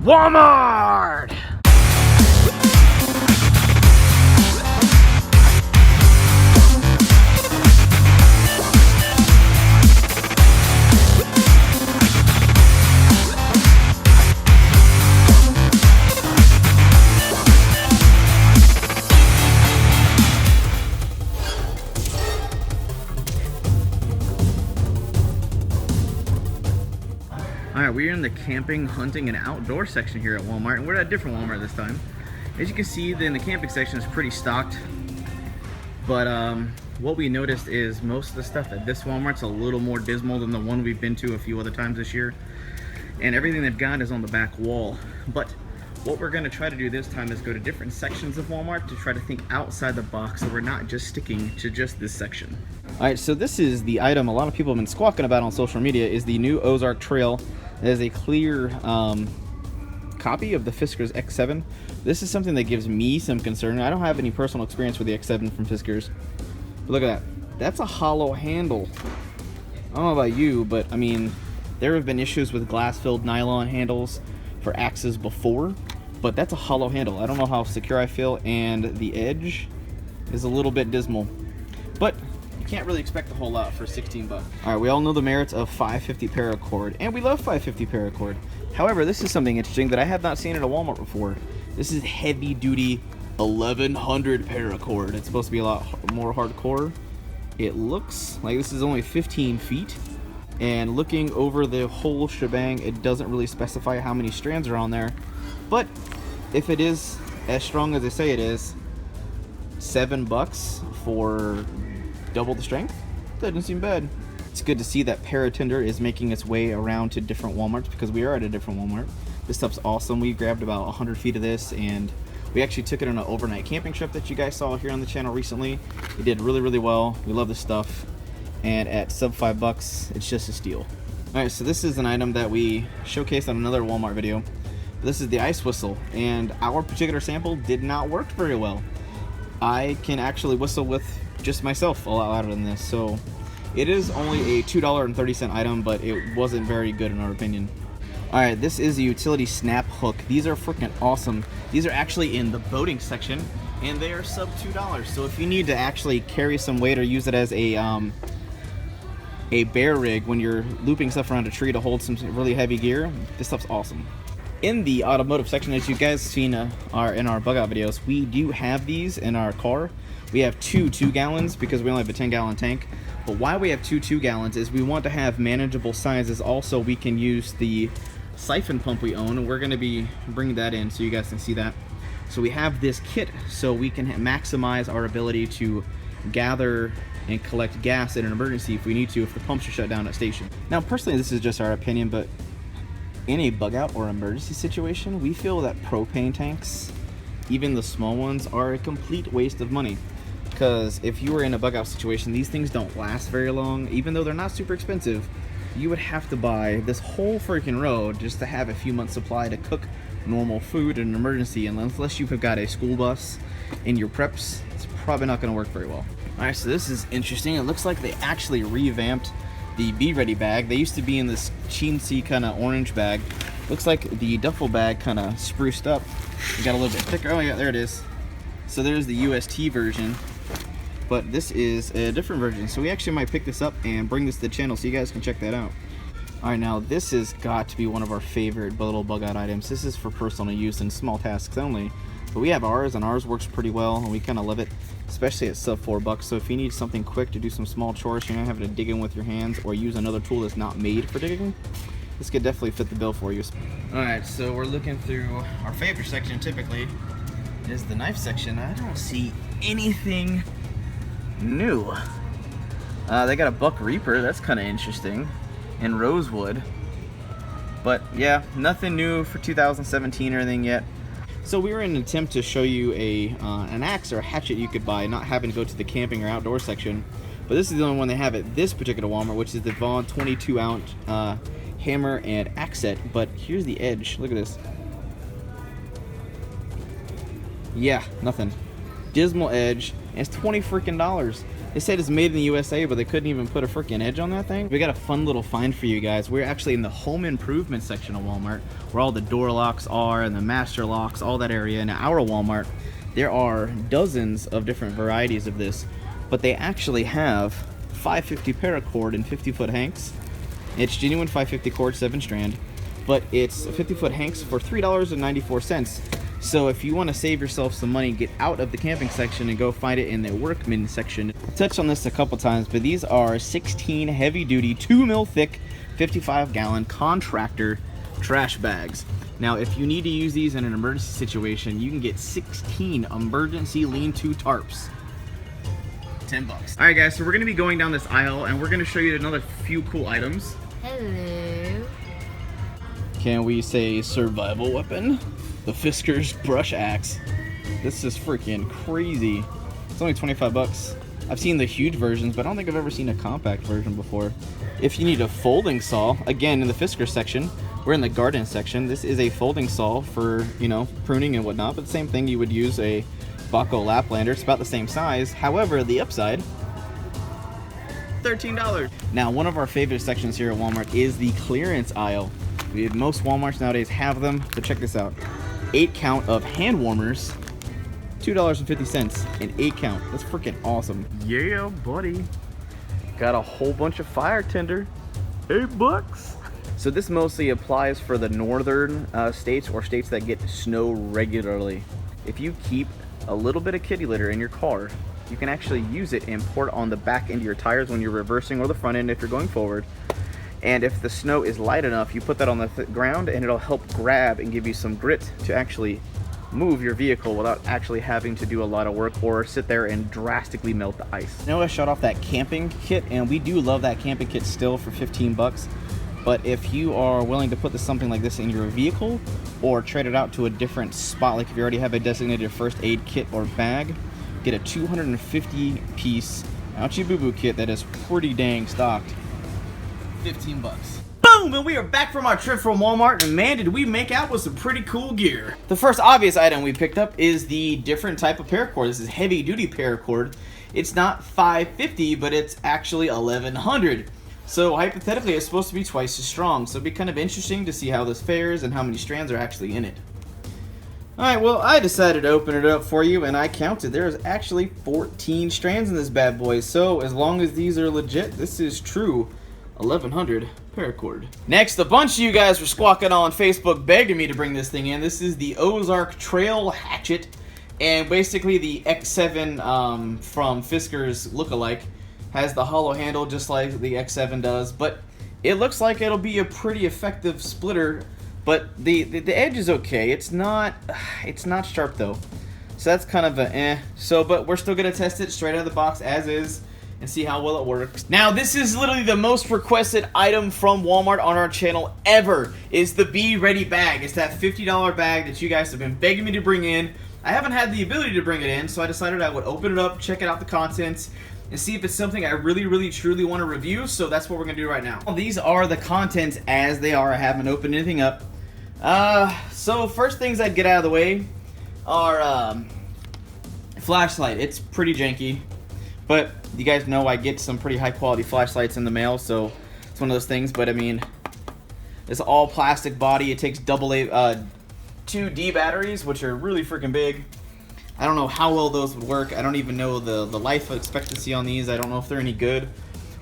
Walmart! Alright, we're in the camping, hunting, and outdoor section here at Walmart, and we're at a different Walmart this time. As you can see, then the camping section is pretty stocked, but what we noticed is most of the stuff at this Walmart's a little more dismal than the one we've been to a few other times this year, and everything they've got is on the back wall. But what we're going to try to do this time is go to different sections of Walmart to try to think outside the box, so we're not just sticking to just this section. Alright, so this is the item a lot of people have been squawking about on social media, is the new Ozark Trail. It is a clear copy of the Fiskars X7. This is something that gives me some concern. I don't have any personal experience with the X7 from Fiskars. But look at that. That's a hollow handle. I don't know about you, but I mean, there have been issues with glass-filled nylon handles for axes before, but that's a hollow handle. I don't know how secure I feel, and the edge is a little bit dismal. But can't really expect a whole lot for 16 bucks. All right, we all know the merits of 550 Paracord, and we love 550 Paracord. However, this is something interesting that I have not seen at a Walmart before. This is heavy duty 1100 Paracord. It's supposed to be a lot more hardcore. It looks like this is only 15 feet, and looking over the whole shebang, it doesn't really specify how many strands are on there. But if it is as strong as they say it is, $7 for double the strength? Doesn't seem bad. It's good to see that Paratinder is making its way around to different Walmarts, because we are at a different Walmart. This stuff's awesome. We grabbed about 100 feet of this, and we actually took it on an overnight camping trip that you guys saw here on the channel recently. It did really, really well. We love this stuff, and at sub $5, it's just a steal. Alright, so this is an item that we showcased on another Walmart video. This is the ice whistle, and our particular sample did not work very well. I can actually whistle with just myself a lot louder than this, so it is only a $2.30 item, but it wasn't very good in our opinion. Alright, this is a utility snap hook. These are freaking awesome. These are actually in the boating section, and they are sub $2. So if you need to actually carry some weight or use it as a bear rig when you're looping stuff around a tree to hold some really heavy gear, this stuff's awesome. In the automotive section, as you guys seen in our bug out videos, we do have these in our car. We have two 2-gallons because we only have a 10-gallon tank. But why we have two 2-gallons is we want to have manageable sizes. Also, we can use the siphon pump we own, and we're going to be bringing that in so you guys can see that. So we have this kit so we can maximize our ability to gather and collect gas in an emergency if we need to, if the pumps are shut down at station. Now, personally, this is just our opinion, but in a bug out or emergency situation, we feel that propane tanks, even the small ones, are a complete waste of money. Because if you were in a bug out situation, these things don't last very long. Even though they're not super expensive, you would have to buy this whole freaking road just to have a few months supply to cook normal food in an emergency. And unless you've got a school bus in your preps, it's probably not going to work very well. Alright, so this is interesting. It looks like they actually revamped the Be Ready bag. They used to be in this chintzy kind of orange bag. Looks like the duffel bag kind of spruced up. It got a little bit thicker. Oh yeah, there it is. So there's the UST version, but this is a different version. So we actually might pick this up and bring this to the channel so you guys can check that out. Alright, now this has got to be one of our favorite little bug out items. This is for personal use and small tasks only. But we have ours, and ours works pretty well, and we kind of love it, especially at sub $4. So if you need something quick to do some small chores, you're not having to dig in with your hands or use another tool that's not made for digging, this could definitely fit the bill for you. Alright, so we're looking through our favorite section typically is the knife section. I don't see anything new. They got a Buck Reaper, that's kind of interesting, and Rosewood. But yeah, nothing new for 2017 or anything yet. So we were in an attempt to show you an axe or a hatchet you could buy, not having to go to the camping or outdoor section. But this is the only one they have at this particular Walmart, which is the Vaughn 22-ounce hammer and axe set. But here's the edge. Look at this. Yeah, nothing. Dismal edge, and it's $20 freaking. They said it's made in the USA, but they couldn't even put a freaking edge on that thing. We got a fun little find for you guys. We're actually in the home improvement section of Walmart, where all the door locks are and the master locks, all that area. In our Walmart, there are dozens of different varieties of this, but they actually have 550 Paracord and 50-foot hanks. It's genuine 550 cord, 7-strand, but it's a 50-foot hanks for $3.94. So if you want to save yourself some money, get out of the camping section and go find it in the workman section. I touched on this a couple times, but these are 16 heavy-duty, 2 mil thick, 55-gallon Contractor trash bags. Now, if you need to use these in an emergency situation, you can get 16 emergency lean-to tarps. $10. All right, guys, so we're going to be going down this aisle, and we're going to show you another few cool items. Hello. Can we say survival weapon? The Fisker's brush axe. This is freaking crazy. It's only 25 bucks. I've seen the huge versions, but I don't think I've ever seen a compact version before. If you need a folding saw, again, in the Fisker section, we're in the garden section. This is a folding saw for, you know, pruning and whatnot, but the same thing, you would use a Baco Laplander. It's about the same size. However, the upside, $13. Now, one of our favorite sections here at Walmart is the clearance aisle. Most Walmarts nowadays have them, so check this out. 8 count of hand warmers, $2.50, an 8 count. That's freaking awesome. Yeah, buddy. Got a whole bunch of fire tinder, $8. So this mostly applies for the northern states or states that get snow regularly. If you keep a little bit of kitty litter in your car, you can actually use it and pour it on the back end of your tires when you're reversing, or the front end if you're going forward. And if the snow is light enough, you put that on the ground and it'll help grab and give you some grit to actually move your vehicle without actually having to do a lot of work or sit there and drastically melt the ice. Now I shot off that camping kit, and we do love that camping kit still for 15 bucks. But if you are willing to put something like this in your vehicle or trade it out to a different spot, like if you already have a designated first aid kit or bag, get a 250 piece Ouchie Boo Boo kit that is pretty dang stocked. 15 bucks. Boom! And we are back from our trip from Walmart, and man, did we make out with some pretty cool gear. The first obvious item we picked up is the different type of paracord. This is heavy duty paracord. It's not 550, but it's actually 1100. So hypothetically, it's supposed to be twice as strong. So it'd be kind of interesting to see how this fares and how many strands are actually in it. Alright, well, I decided to open it up for you, and I counted. There's actually 14 strands in this bad boy. So as long as these are legit, this is true 1100 paracord. Next, a bunch of you guys were squawking on Facebook begging me to bring this thing in. This is the Ozark Trail hatchet, and basically the X7 from Fisker's lookalike has the hollow handle just like the X7 does, but it looks like it'll be a pretty effective splitter. But the edge is okay. It's not sharp though, so that's kind of a eh. So, but we're still gonna test it straight out of the box as is and see how well it works. Now, this is literally the most requested item from Walmart on our channel ever, is the Be Ready bag. It's that $50 bag that you guys have been begging me to bring in. I haven't had the ability to bring it in, so I decided I would open it up, check it out the contents, and see if it's something I really truly want to review. So that's what we're gonna do right now. These are the contents as they are. I haven't opened anything up. So first things I'd get out of the way are flashlight. It's pretty janky, but you guys know I get some pretty high quality flashlights in the mail, so it's one of those things. But I mean, it's all plastic body. It takes AA 2D batteries, which are really freaking big. I don't know how well those would work. I don't even know the life expectancy on these. I don't know if they're any good.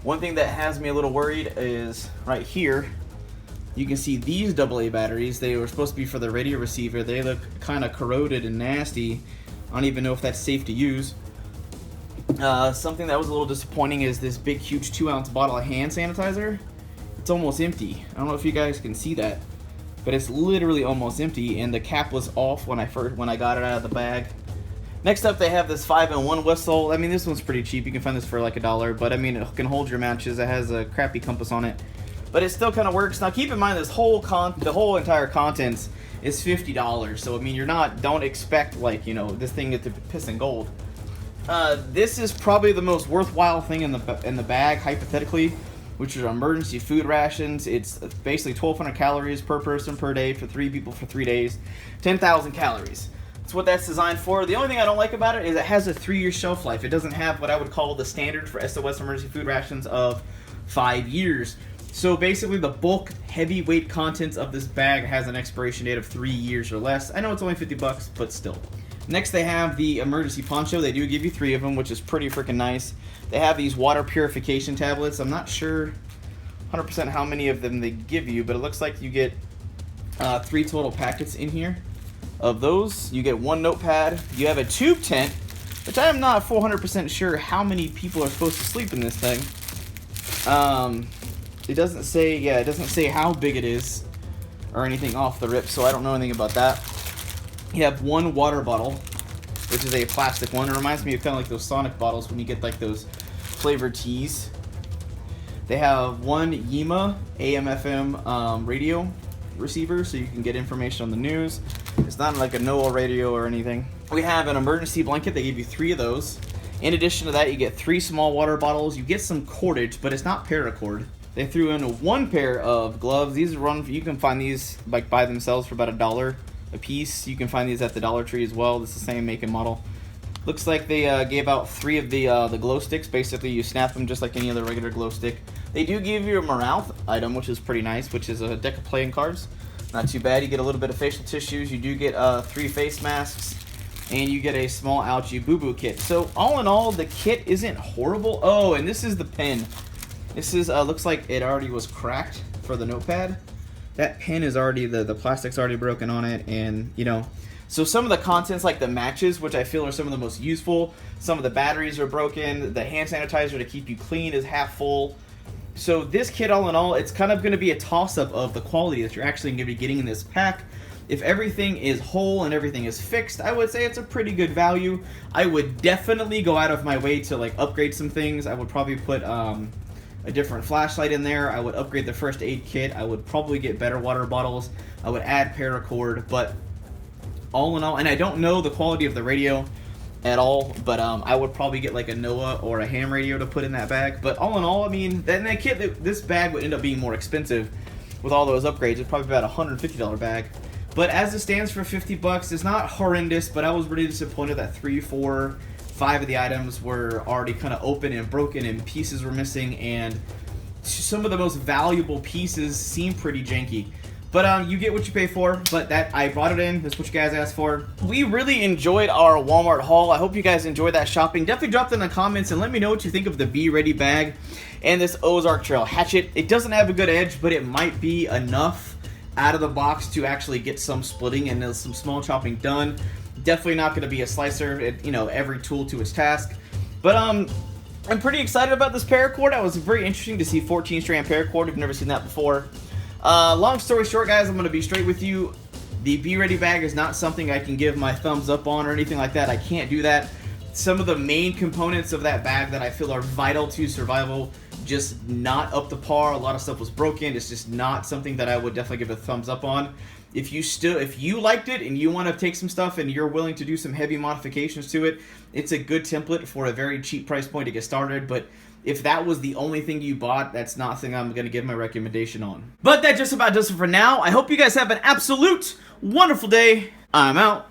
One thing that has me a little worried is right here. You can see these AA batteries. They were supposed to be for the radio receiver. They look kind of corroded and nasty. I don't even know if that's safe to use. Something that was a little disappointing is this big, huge 2-ounce bottle of hand sanitizer. It's almost empty. I don't know if you guys can see that, but it's literally almost empty, and the cap was off when I got it out of the bag. Next up, they have this 5-in-1 whistle. I mean, this one's pretty cheap. You can find this for like $1, but I mean, it can hold your matches. It has a crappy compass on it, but it still kind of works. Now, keep in mind, the whole entire contents is $50. So I mean, don't expect like, you know, this thing to be pissing gold. This is probably the most worthwhile thing in the bag, hypothetically, which are emergency food rations. It's basically 1,200 calories per person per day for 3 people for 3 days, 10,000 calories. That's what that's designed for. The only thing I don't like about it is it has a 3-year shelf life. It doesn't have what I would call the standard for SOS emergency food rations of 5 years. So basically the bulk heavyweight contents of this bag has an expiration date of 3 years or less. I know it's only 50 bucks, but still. Next they have the emergency poncho. They do give you 3 of them, which is pretty freaking nice. They have these water purification tablets. I'm not sure 100% how many of them they give you, but it looks like you get 3 total packets in here. Of those, you get 1 notepad. You have a tube tent, which I am not 400% sure how many people are supposed to sleep in this thing. It doesn't say, it doesn't say how big it is or anything off the rip, so I don't know anything about that. You have 1 water bottle, which is a plastic one. It reminds me of kind of like those Sonic bottles when you get like those flavored teas. They have 1 YEMA AM/FM radio receiver, so you can get information on the news. It's not like a NOAA radio or anything. We have an emergency blanket. They give you 3 of those. In addition to that, you get 3 small water bottles. You get some cordage, but it's not paracord. They threw in 1 pair of gloves. These run. You can find these like by themselves for about $1 a piece. You can find these at the Dollar Tree as well. It's the same make and model. Looks like they gave out 3 of the glow sticks. Basically, you snap them just like any other regular glow stick. They do give you a morale item, which is pretty nice, which is a deck of playing cards. Not too bad. You get a little bit of facial tissues. You do get 3 face masks, and you get a small ouchie boo-boo kit. So all in all, the kit isn't horrible. Oh, and this is the pen. This is looks like it already was cracked for the notepad. That pen is already, the plastic's already broken on it, and you know. So some of the contents, like the matches, which I feel are some of the most useful, some of the batteries are broken. The hand sanitizer to keep you clean is half full. So this kit, all in all, it's kind of going to be a toss-up of the quality that you're actually going to be getting in this pack. If everything is whole and everything is fixed, I would say it's a pretty good value. I would definitely go out of my way to like upgrade some things. I would probably put a different flashlight in there. I would upgrade the first aid kit. I would probably get better water bottles. I would add paracord. But all in all, and I don't know the quality of the radio at all, but I would probably get like a NOAA or a ham radio to put in that bag. But all in all, I mean, that kit, this bag would end up being more expensive with all those upgrades. It's probably about a $150 bag. But as it stands for 50 bucks, it's not horrendous, but I was really disappointed that 3, 4, 5 of the items were already kind of open and broken and pieces were missing, and some of the most valuable pieces seem pretty janky. But you get what you pay for, but that I brought it in. That's what you guys asked for. We really enjoyed our Walmart haul. I hope you guys enjoyed that shopping. Definitely drop it in the comments and let me know what you think of the Be Ready bag and this Ozark Trail hatchet. It doesn't have a good edge, but it might be enough out of the box to actually get some splitting and some small chopping done. Definitely not going to be a slicer. You know, every tool to its task. But I'm pretty excited about this paracord. It was very interesting to see 14-strand paracord. I've never seen that before. Long story short, guys, I'm going to be straight with you. The Be Ready bag is not something I can give my thumbs up on or anything like that. I can't do that. Some of the main components of that bag that I feel are vital to survival, just not up to par. A lot of stuff was broken. It's just not something that I would definitely give a thumbs up on. If you liked it and you want to take some stuff and you're willing to do some heavy modifications to it, it's a good template for a very cheap price point to get started. But if that was the only thing you bought, that's not something I'm going to give my recommendation on. But that just about does it for now. I hope you guys have an absolute wonderful day. I'm out.